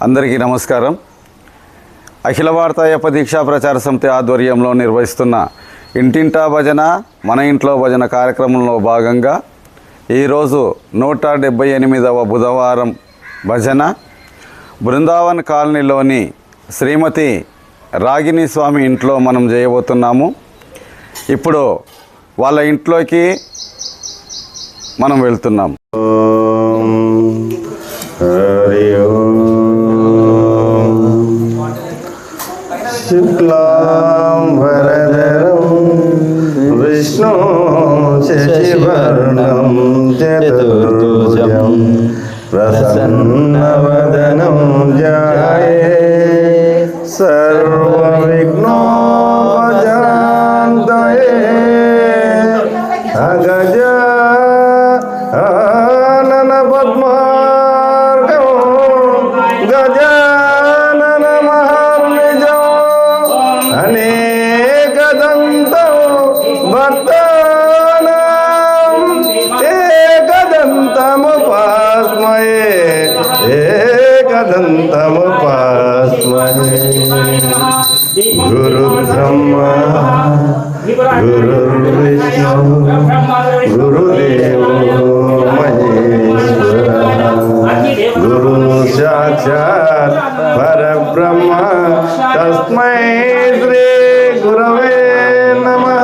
అందరికీ నమస్కారం. అఖిల భారత అయ్యప్ప దీక్షా ప్రచార సమితి ఆధ్వర్యంలో నిర్వహిస్తున్న ఇంటింటా భజన మన ఇంట్లో భజన కార్యక్రమంలో భాగంగా ఈరోజు 178వ బుధవారం భజన బృందావన్ కాలనీలోని శ్రీమతి రాగిణి స్వామి ఇంట్లో మనం చేయబోతున్నాము. ఇప్పుడు వాళ్ళ ఇంట్లోకి మనం వెళ్తున్నాం. శుక్లాంబరధరం విష్ణు శశివర్ణం చతుర్భుజం ప్రసన్నవదనం ధ్యాయే సర్వవిఘ్నోపశాంతయే గజానన పద్మార్గం గజానన మహర్నిజం అనేకదంతం భక్తానాం ఏకదంతముపాస్మయే ఏకదంతముపాస్మయే. గురు బ్రహ్మ గురు విష్ణు గురుదేవో మహేశ్వర గురు సాక్షాత్ పరబ్రహ్మ తస్మై శ్రీ గురవే నమః.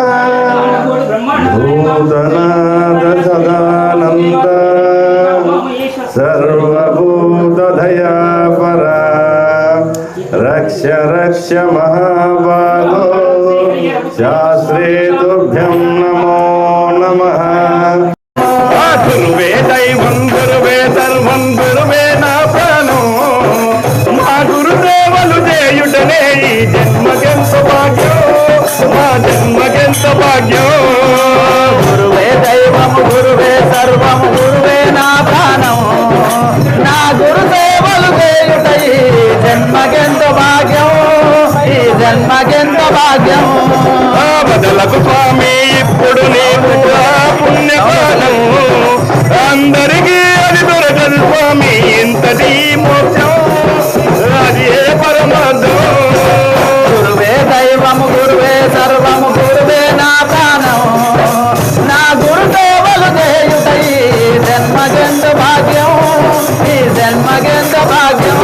భూతనాథ సదానంద సర్వభూతదయా పరా రక్ష రక్ష మహాబాహో శాస్త్రే తుభ్యం నమో నమః. గురువే దైవం గురువే సర్వం గురువే నా ప్రాణం మా గురుదేవలు చేయుటనే ఈ జన్మకెంత భాగ్యం మా జన్మకెంత భాగ్యం. గురువే దైవము గురువే సర్వము గురువే నా ప్రాణం నా గురుదేవులు చేయుట ఈ జన్మకెంత భాగ్యం ఈ జన్మకెంత భాగ్యం. బదలకు స్వామి ఇప్పుడు నీవు పుణ్యకాలం అందరికీ అది దొరకదు స్వామి ఇంతది మోక్షం అది ఏ పరమార్థం. గురువే దైవము గురువే సర్వము గురువే నా ప్రాణం నా గురుదేవులు చేయుట ఈ జన్మకెంత భాగ్యం ఈ జన్మకెంత భాగ్యం.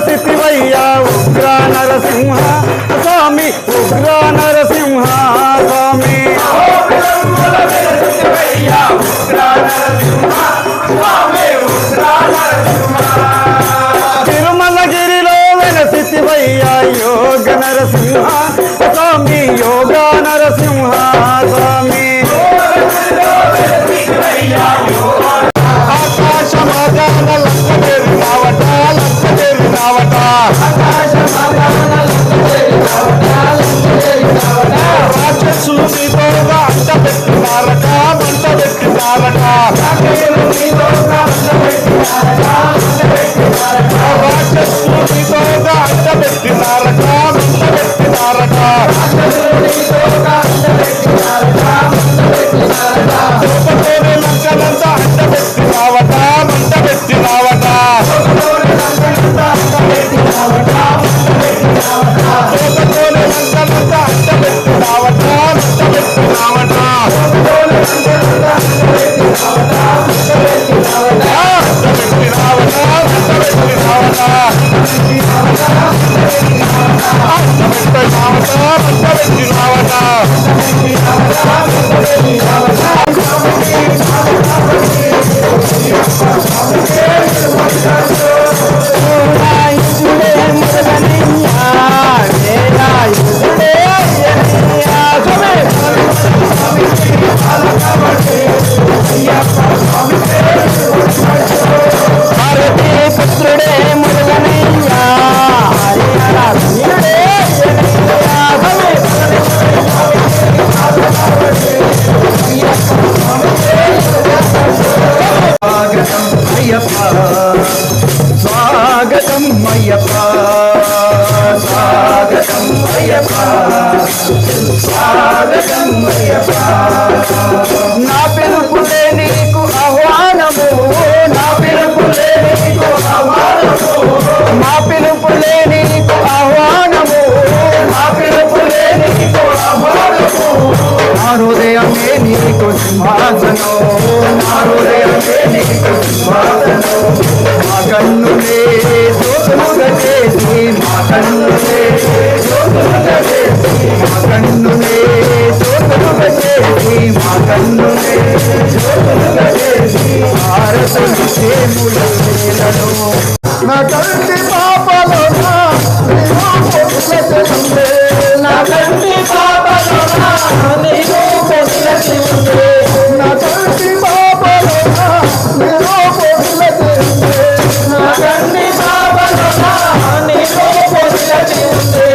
ఉగ్ర నరసింహ స్వామి ఉగ్ర నరసింహ స్వామి తిరుమలగిరిలో వెలసివయ్యా యోగ నరసింహ స్వామి యోగ నరసింహ స్వామి. ఆకాశమాగాన లక్కదేవి రావట లక్కదేవి రావట రాక్షసులు మీతో అంట పెట్టినారట మంట పెట్టినారట లంకనంతా అంటబెట్టినావట మంట పెట్టినావట లంకనంతా అంటబెట్టినావట స్వాగతం అయ్యప్ప స్వాగతం అయ్యప్ప స్వాగతం అయ్యప్ప నా పిలుపులే నీకు ఆహ్వానము నా పిలుపులే నీకు ఆహ్వానము మా పిలుపులే నీకు ఆహ్వానము మా పిలుపులే నీకు ఆహ్వానము నా హృదయమే నీకు సింహాసనం నా హృదయమే నీకు సింహాసనం మా కన్నులే జ్యోతులుగా చేసి మా కన్నులే జ్యోతులుగా చేసి మా కన్నులే జ్యోతులుగా చేసి మా కన్నులే జ్యోతులుగా చేసి భారతులు చేముల వేలను నా కంటి పాపలో నా కంటి పాపలో నీకు పొందటి ఉండే నా కంటి పాపలో నీకు పొందటి ఉండే నా కంటి పాపలో నీకు పొందటి ఉండే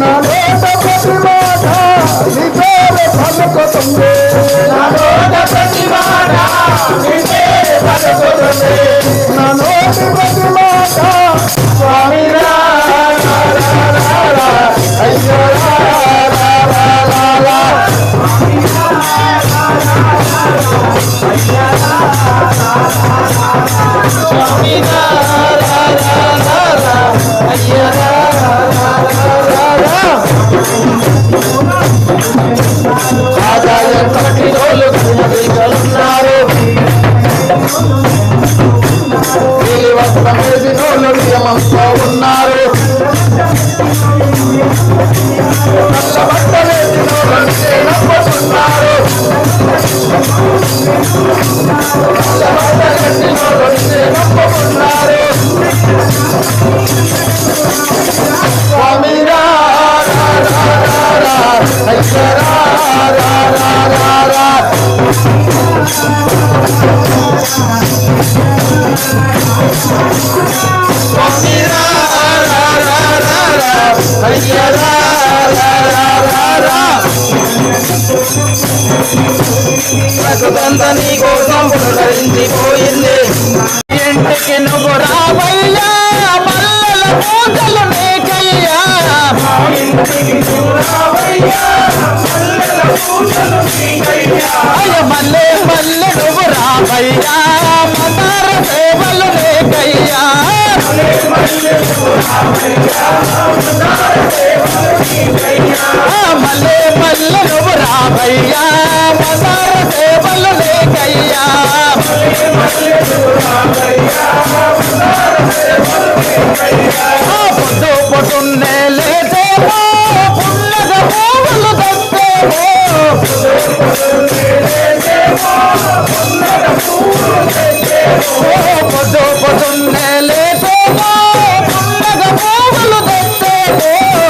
నా నోట ప్రతి మాట నీ పేరు పలుకుతుంది నా నోట ప్రతి మాట నీ పేరు పలుకుతుంది నా నోటి ప్రతి మాట స్వామి రా అయ్యో ఉన్నారు స్వామి రా ప్రకృతంతా నీ కోసం పునరించిపోయింది ఇంటికి నువ్వు రావయ్యా మల్లెల పూజలు నీకయ్యా మల్లె మల్లె నువ్వు రావయ్యా మందార సేవలు నీకయ్యా మల్లె మల్లె నువ్వు రావయ్యా మందార సేవలు నీకయ్యా పొద్దు పొద్దున్నే లేచేమో పుల్లగ పువ్వులు తెచ్చేమో పొద్దు పొద్దున్నే లేచేమో పుల్లగ పువ్వులు తెచ్చేమో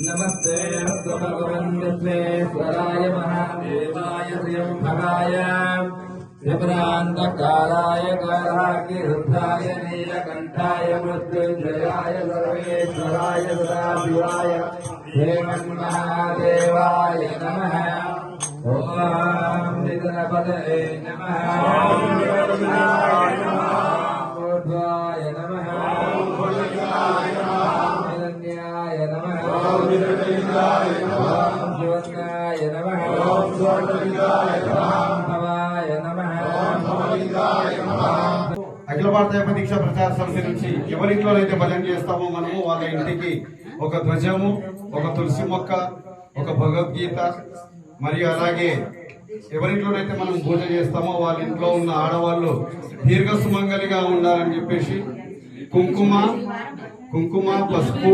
नमस्ते भगवन् विश्वेश्वराय महादेवाय श्रीभगाय त्रिपुरान्तकालाय कालाग्निरुद्धाय नीलकण्ठाय मृत्युञ्जयाय सर्वेश्वराय सदाशिवाय श्रीमन्महादेवाय नमः। ॐ निधनपतये नमः। ऊर्ध्वाय नमः। हिरण्याय नमः। शिवन्नाय नमः। भवाय नमः। అఖిల భారత దీక్షా ప్రచార సమితి నుంచి ఎవరింట్లో అయితే భజన చేస్తామో మనము వాళ్ళ ఇంటికి ఒక ధ్వజము, ఒక తులసి మొక్క, ఒక భగవద్గీత, మరియు అలాగే ఎవరింట్లోనైతే మనం పూజ చేస్తామో వాళ్ళ ఇంట్లో ఉన్న ఆడవాళ్ళు దీర్ఘ సుమంగలిగా ఉండాలని చెప్పేసి కుంకుమ, పసుపు,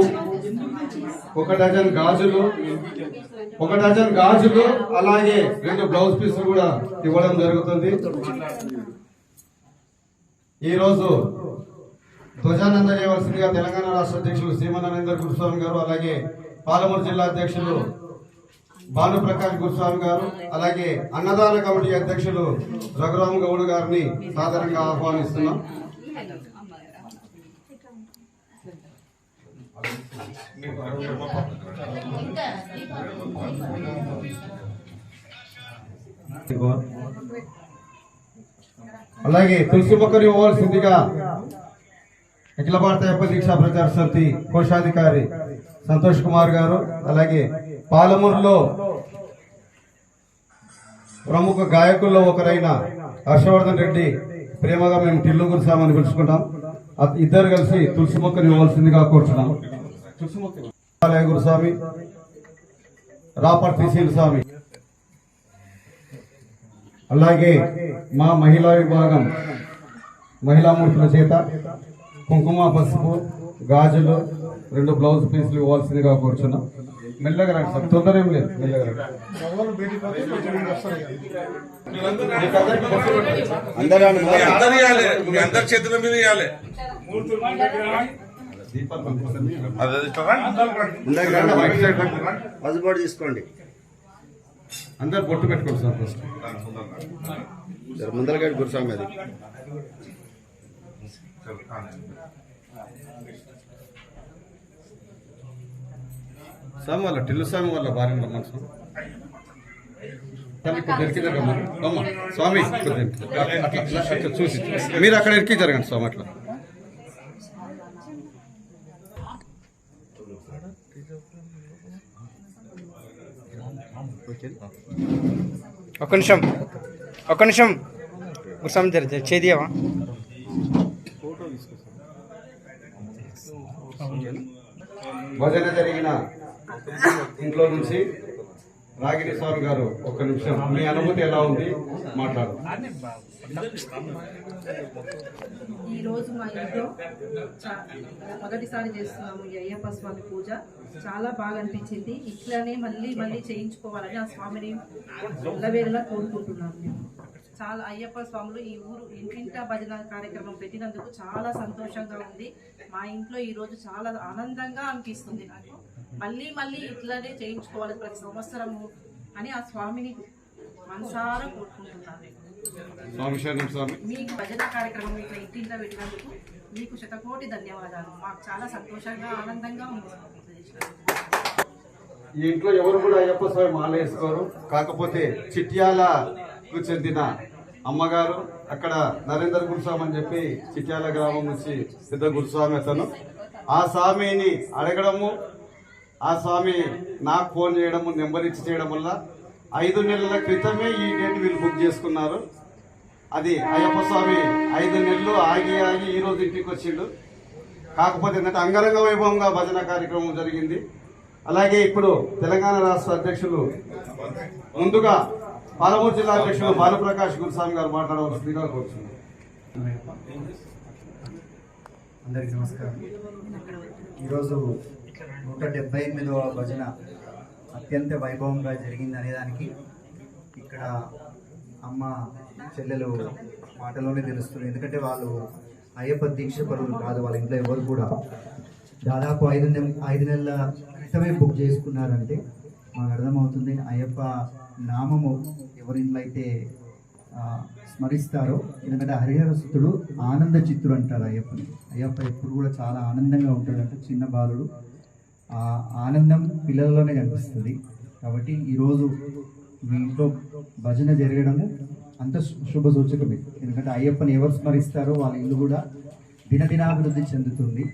ఒక డజన్ గాజులు అలాగే 2 బ్లౌజ్ పీసులు కూడా ఇవ్వడం జరుగుతుంది. ఈ రోజు ధ్వజాన్ని అందజేయవలసిందిగా తెలంగాణ రాష్ట్ర అధ్యక్షులు శ్రీమన్నారాయణ గురుస్వామి గారు, అలాగే పాలమూరు జిల్లా అధ్యక్షులు భానుప్రకాష్ గురుస్వామి గారు, అలాగే అన్నదాన కమిటీ అధ్యక్షులు రఘురామ్ గౌడ్ గారిని సాదరంగా ఆహ్వానిస్తున్నాం. అలాగే తులసి మొక్కలు ఇవ్వవలసిందిగా అఖిల భారత దీక్షా ప్రచార సమితి కోశాధికారి సంతోష్ కుమార్ గారు, అలాగే పాలమూరులో ప్రముఖ గాయకుల్లో ఒకరైన హర్షవర్ధన్ రెడ్డి, ప్రేమగా మేము టిల్లు గురుస్వామి అని పిలుచుకుంటాం, ఇద్దరు కలిసి తులసి మొక్కను ఇవ్వాల్సిందిగా కోరుతున్నాం. గురుస్వామి, రాపర్తి స్వామి, అలాగే మా మహిళా విభాగం మహిళామూర్తుల చేత కుంకుమ, పసుపు, గాజులు, 2 బ్లౌజ్ పీసులు ఇవ్వాల్సిందిగా కోరుచున్నాం. మెల్లగా రండి సార్, తొందర ఏం లేదు, మెల్లగా రండి. అందరి చేతుల మీద ఇవ్వాలి. పసుబోటు తీసుకోండి. అందరు బొట్టు పెట్టుకోండి సార్. ఫస్ట్ ముందరగడ్డి గురుస్వామి అది స్వామి వాళ్ళ టిల్లు స్వామి వాళ్ళ భార్య రమ్మని స్వామి అట్లా చూసి మీరు అక్కడ ఎక్కి జరగండి స్వామి. అట్లా ఒక్క నిమిషం గురుస్వామి చేదియవా. భజన జరిగిన ఇంట్లో నుంచి రాగిణి స్వామి గారు ఒక్క నిమిషం, మీ అనుభూతి ఎలా ఉంది మాట్లాడు. ఈ రోజు మా ఇంట్లో మొదటిసారి చేస్తున్నాము ఈ అయ్యప్ప స్వామి పూజ. చాలా బాగా అనిపించింది. ఇట్లానే మళ్ళీ చేయించుకోవాలని ఆ స్వామిని ఎల్లవేళలా కోరుకుంటున్నాను. నేను చాలా అయ్యప్ప స్వాములు ఈ ఊరు ఇంటింటా భజన కార్యక్రమం పెట్టినందుకు చాలా సంతోషంగా ఉంది. మా ఇంట్లో ఈరోజు చాలా ఆనందంగా అనిపిస్తుంది. నాకు మళ్ళీ ఇట్లానే చేయించుకోవాలి ప్రతి సంవత్సరము అని ఆ స్వామిని మనసారా కోరుకుంటున్నాను. మీకు భజన కార్యక్రమం ఇట్లా ఇంటింటా పెట్టినందుకు మీకు శతకోటి ధన్యవాదాలు. మాకు చాలా సంతోషంగా ఆనందంగా ఉంది. ఈ ఇంట్లో ఎవరు కూడా అయ్యప్ప స్వామి మాల వేసుకోరు. కాకపోతే చిట్యాలకు చెందిన అమ్మగారు, అక్కడ నరేందర్ గురుస్వామి అని చెప్పి చిట్యాల గ్రామం నుంచి పెద్ద గురుస్వామి అతను, ఆ స్వామిని అడగడము, ఆ స్వామి నాకు ఫోన్ చేయడము, నెంబర్ ఇచ్చి చేయడం వల్ల 5 నెలల క్రితమే ఈ డేట్ వీళ్ళు బుక్ చేసుకున్నారు. అది అయ్యప్ప స్వామి 5 నెలలు ఆగి ఈ రోజు ఇంటికి వచ్చిండు. కాకపోతే ఏంటంటే అంగరంగ వైభవంగా భజన కార్యక్రమం జరిగింది. అలాగే ఇప్పుడు తెలంగాణ రాష్ట్ర అధ్యక్షులు ముందుగా పాలమూరు జిల్లా అధ్యక్షులు భానుప్రకాష్ గురుస్వామి గారు మాట్లాడవలసిందిగా కోరుచున్నారు. అందరికీ నమస్కారం. ఈరోజు 178వ భజన అత్యంత వైభవంగా జరిగింది అనేదానికి ఇక్కడ అమ్మ చెల్లెలు మాటలోనే తెలుస్తుంది. ఎందుకంటే వాళ్ళు అయ్యప్ప దీక్ష పరువులు కాదు, వాళ్ళ ఇంట్లో ఎవరు కూడా. దాదాపు 5 నెలల క్రితమే బుక్ చేసుకున్నారంటే మాకు అర్థమవుతుంది అయ్యప్ప నామము ఎవరింట్లో అయితే స్మరిస్తారో. ఎందుకంటే హరిహరసుతుడు ఆనంద చిత్తుడు అంటారు అయ్యప్పని. అయ్యప్ప ఎప్పుడు కూడా చాలా ఆనందంగా ఉంటాడంట. చిన్న బాలుడు, ఆ ఆనందం పిల్లలలోనే కనిపిస్తుంది. కాబట్టి ఈరోజు మీ ఇంట్లో భజన జరగడము అంత శుభ సూచకమే. ఎందుకంటే అయ్యప్పని ఎవరు స్మరిస్తారో వాళ్ళ ఇల్లు కూడా దినదినాభివృద్ధి చెందుతుంది.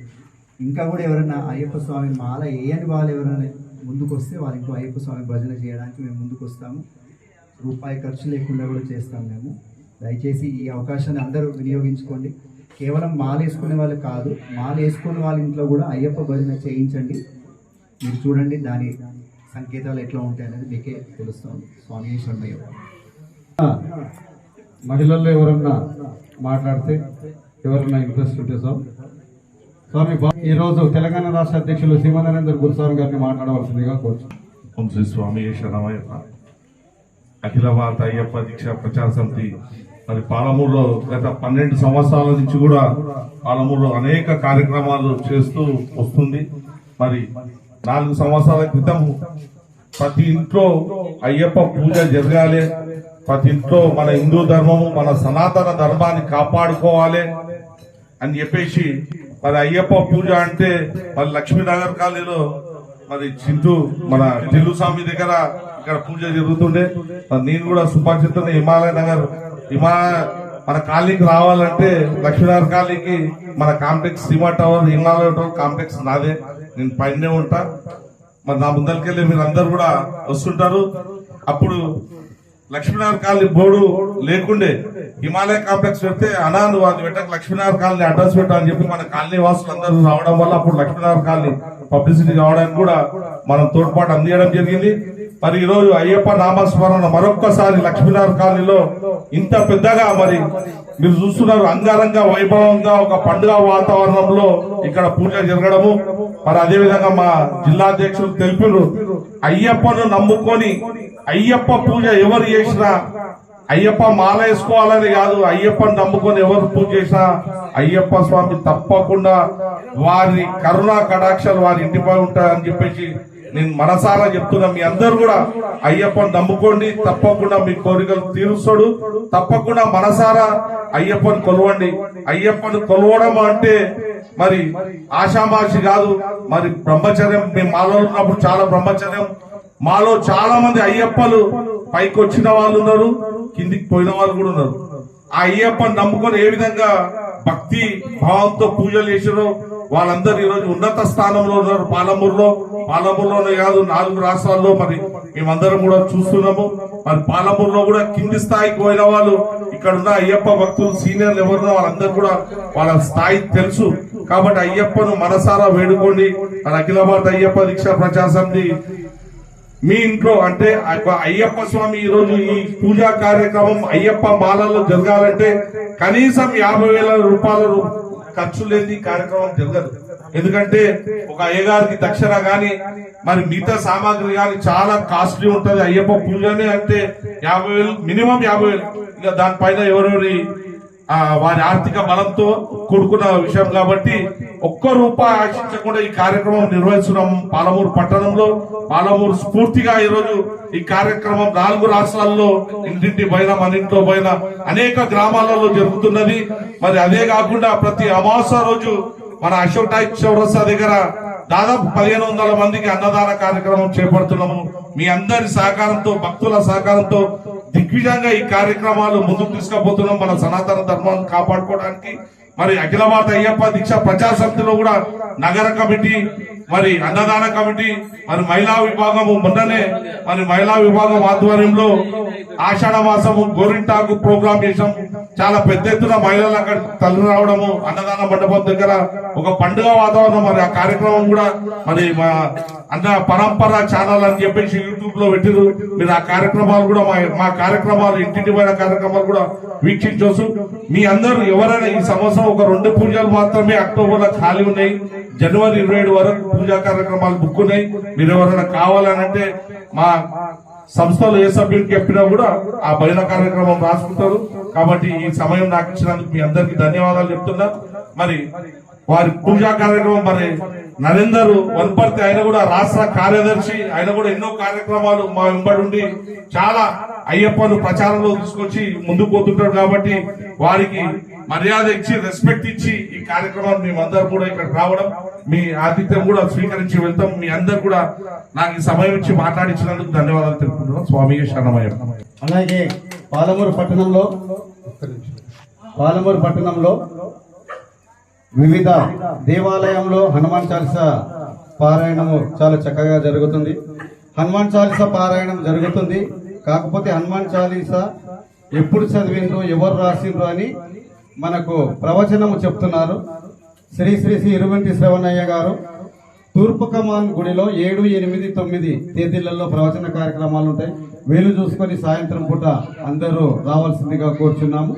ఇంకా కూడా ఎవరైనా అయ్యప్ప స్వామి మాల వేయని వాళ్ళు ఎవరైనా ముందుకు వస్తే వాళ్ళ ఇంట్లో అయ్యప్ప స్వామి భజన చేయడానికి మేము ముందుకు వస్తాము. రూపాయి ఖర్చు లేకుండా కూడా చేస్తాం మేము. దయచేసి ఈ అవకాశాన్ని అందరూ వినియోగించుకోండి. కేవలం మాల వేసుకునే వాళ్ళు కాదు, మాల వేసుకునే వాళ్ళ ఇంట్లో కూడా అయ్యప్ప భజన చేయించండి. మీరు చూడండి దాని సంకేతాలు ఎట్లా ఉంటాయి అనేది మీకే తెలుస్తుంది. స్వామి శరణయ్య. మహిళల్లో ఎవరన్నా మాట్లాడితే ఎవరన్నా ఇంట్రెస్ట్ ఉంటే స్వామి ఈరోజు తెలంగాణ రాష్ట్ర అధ్యక్షులు శ్రీ నరేందర్ గురుస్వామి గారిని మాట్లాడవలసిందిగా కోరుచు. ఓం శ్రీ స్వామి శరణమయ్యప్ప. అఖిల భారత అయ్యప్ప దీక్ష ప్రచార సమితి మరి పాలమూరులో గత 12 సంవత్సరాల నుంచి కూడా పాలమూరులో అనేక కార్యక్రమాలు చేస్తూ వస్తుంది. మరి 4 సంవత్సరాల క్రితం ప్రతి ఇంట్లో అయ్యప్ప పూజ జరగాలి, ప్రతి ఇంట్లో మన హిందూ ధర్మము మన సనాతన ధర్మాన్ని కాపాడుకోవాలి అని చెప్పేసి మరి అయ్యప్ప పూజ అంటే మరి లక్ష్మీనగర్ కాలనీలో మరి చింటూ మన టిల్లు స్వామి దగ్గర ఇక్కడ పూజ జరుగుతుండే. మరి నేను కూడా సుపరిచితున్న హిమాలయ నగర్ మన కాలనీకి రావాలంటే లక్ష్మీనగర్ కాలనీకి మన complex Seema tower Himalaya tower complex నాదే, నేను పైనే ఉంటా. మరి నా ముందరికెళ్ళి మీరు అందరు కూడా వస్తుంటారు. అప్పుడు లక్ష్మీనగర్ కాలనీ బోర్డు లేకుండే హిమాలయ కాంప్లెక్స్ పెడితే అనాను వాళ్ళు పెట్టక లక్ష్మీనగర్ కాలనీ అడ్రస్ పెట్టా అని చెప్పి మన కాలనీ వాసులు అందరూ రావడం వల్ల అప్పుడు లక్ష్మీనగర్ కాలనీ పబ్లిసిటీ కావడానికి కూడా మనం తోడ్పాటు అందించడం జరిగింది. మరి ఈ రోజు అయ్యప్ప నామస్మరణ మరొక్కసారి లక్ష్మీనగర్ కాలనీలో ఇంత పెద్దగా మరి మీరు చూస్తున్నారు, అంగరంగ వైభవంగా ఒక పండుగ వాతావరణంలో ఇక్కడ పూజ జరగడము. మరి అదే విధంగా మా జిల్లా అధ్యక్షులు తెలిపారు, అయ్యప్పను నమ్ముకొని అయ్యప్ప పూజ ఎవరు చేసినా అయ్యప్ప మాల వేసుకోవాలని కాదు, అయ్యప్పని నమ్ముకొని ఎవరు పూజ చేసినా అయ్యప్ప స్వామి తప్పకుండా వారి కరుణా కటాక్షాలు వారి ఇంటిపై ఉంటాయని చెప్పేసి నేను మనసారా చెప్తున్నా. మీ అందరు కూడా అయ్యప్పని నమ్ముకోండి, తప్పకుండా మీ కోరికలు తీరుస్తాడు. తప్పకుండా మనసారా అయ్యప్పని కొలవండి. అయ్యప్పని కొలవడం అంటే మరి ఆషామాషి కాదు. మరి బ్రహ్మచర్యం మేము మాలో ఉన్నప్పుడు చాలా బ్రహ్మచర్యం, మాలో చాలా మంది అయ్యప్పలు పైకి వచ్చిన వాళ్ళు ఉన్నారు, కిందికి పోయిన వాళ్ళు కూడా ఉన్నారు. ఆ అయ్యప్పని నమ్ముకొని ఏ విధంగా భక్తి భావంతో పూజలు చేసారో వాళ్ళందరూ ఈ రోజు ఉన్నత స్థానంలో ఉన్నారు. పాలమూరులోనే కాదు 4 రాష్ట్రాల్లో మరి మేమందరం కూడా చూస్తున్నాము. మరి పాలమూరులో కూడా కింది స్థాయికి పోయిన వాళ్ళు ఇక్కడ ఉన్న అయ్యప్ప భక్తులు సీనియర్లు ఎవరున్నా వాళ్ళందరూ కూడా వాళ్ళ స్థాయి తెలుసు. కాబట్టి అయ్యప్పను మనసారా వేడుకోండి. మన అఖిల భారత అయ్యప్ప దీక్ష ప్రచార సమితి మీ ఇంట్లో అంటే అయ్యప్ప స్వామి ఈ రోజు ఈ పూజా కార్యక్రమం అయ్యప్ప మాలలో జరగాలంటే కనీసం 50,000 రూపాయలు ఖర్చు లేని కార్యక్రమం జరగదు. ఎందుకంటే ఒక అయ్యగారికి దక్షిణ గాని మరి మిగతా సామాగ్రి గాని చాలా కాస్ట్లీ ఉంటది. అయ్యప్ప పూజనే అంటే 50,000 మినిమం 50,000. ఇక దానిపైన ఎవరెవరి వారి ఆర్థిక బలంతో కూడుకున్న విషయం కాబట్టి ఒక్క రూపాయి ఆశించకుండా ఈ కార్యక్రమం నిర్వహిస్తున్నాం. పాలమూరు పట్టణంలో పాలమూరు స్ఫూర్తిగా ఈరోజు ఈ కార్యక్రమం 4 రాష్ట్రాల్లో ఇంటింటి పైన మన ఇంట్లో పైన అనేక గ్రామాలలో జరుగుతున్నది. మరి అదే కాకుండా ప్రతి అమావాస్య రోజు మన అశోక్ టైప్ చౌరస్తా దగ్గర దాదాపు 1,500 మందికి అన్నదాన కార్యక్రమం చేపడుతున్నాము. మీ అందరి సహకారంతో భక్తుల సహకారంతో దిగ్విజయంగా ఈ కార్యక్రమాలు ముందుకు తీసుకుపోతున్నాం మన సనాతన ధర్మాన్ని కాపాడుకోవడానికి. మరి అఖిల భారత అయ్యప్ప దీక్ష ప్రచార సమితిలో కూడా నగర కమిటీ మరి అన్నదాన కమిటీ మరి మహిళా విభాగము మొన్ననే మరి మహిళా విభాగం ఆధ్వర్యంలో ఆషాఢ మాసము గోరింటాకు ప్రోగ్రాం చేసాం. చాలా పెద్ద ఎత్తున మహిళలు అక్కడ తల్లి రావడము అన్నదాన మండపం దగ్గర ఒక పండుగ వాతావరణం. మరి ఆ కార్యక్రమం కూడా మరి మా అన్న పరంపర ఛానల్ అని చెప్పేసి యూట్యూబ్ లో పెట్టిరు. మీరు ఆ కార్యక్రమాలు కూడా మా కార్యక్రమాలు ఇంటింటి పైన కార్యక్రమాలు కూడా వీక్షించవచ్చు. మీ అందరూ ఎవరైనా ఈ సంవత్సరం ఒక 2 పూజలు మాత్రమే అక్టోబర్ లో ఖాళీ ఉన్నాయి. జనవరి 27 వరకు పూజా కార్యక్రమాలు బుక్ ఉన్నాయి. మీరు ఎవరైనా కావాలనంటే మా సంస్థలు ఏ సభ్యునికి చెప్పినా కూడా ఆ భజన కార్యక్రమం రాసుకుంటారు. కాబట్టి ఈ సమయం నాకు ఇచ్చినందుకు మీ అందరికీ ధన్యవాదాలు చెప్తున్నా. మరి వారి పూజా కార్యక్రమం మరి నరేందర్ వనపర్తి, ఆయన కూడా రాష్ట్ర కార్యదర్శి, ఆయన కూడా ఎన్నో కార్యక్రమాలు మా వెంబడి ఉండి చాలా అయ్యప్పను ప్రచారంలో తీసుకొచ్చి ముందుకు పోతుంటాడు. కాబట్టి వారికి మర్యాద ఇచ్చి రెస్పెక్ట్ ఇచ్చి ఈ కార్యక్రమాన్ని మేమందరం కూడా ఇక్కడ రావడం, మీ ఆతిథ్యం కూడా స్వీకరించి వెళ్తాం. మీ అందరు కూడా నాకు ఈ సమయం ఇచ్చి మాట్లాడించినందుకు ధన్యవాదాలు తెలుపుతున్నాం. స్వామి శరణమయ్యప్ప. అలాగే పాలమూరు పట్టణంలో వివిధ దేవాలయంలో హనుమాన్ చాలీసా పారాయణము చాలా చక్కగా జరుగుతుంది. హనుమాన్ చాలీసా పారాయణం జరుగుతుంది. కాకపోతే హనుమాన్ చాలీసా ఎప్పుడు చదివిండ్రు, ఎవరు రాసిండ్రు అని మనకు ప్రవచనము చెప్తున్నారు. శ్రీ శ్రీ శ్రీ ఇరువంటి శ్రవణయ్య గారు తూర్పు కమాన్ గుడిలో 7, 8, 9 తేదీలలో ప్రవచన కార్యక్రమాలు ఉంటాయి. వీలు చూసుకొని సాయంత్రం పూట అందరూ రావాల్సిందిగా కోరుచున్నాము.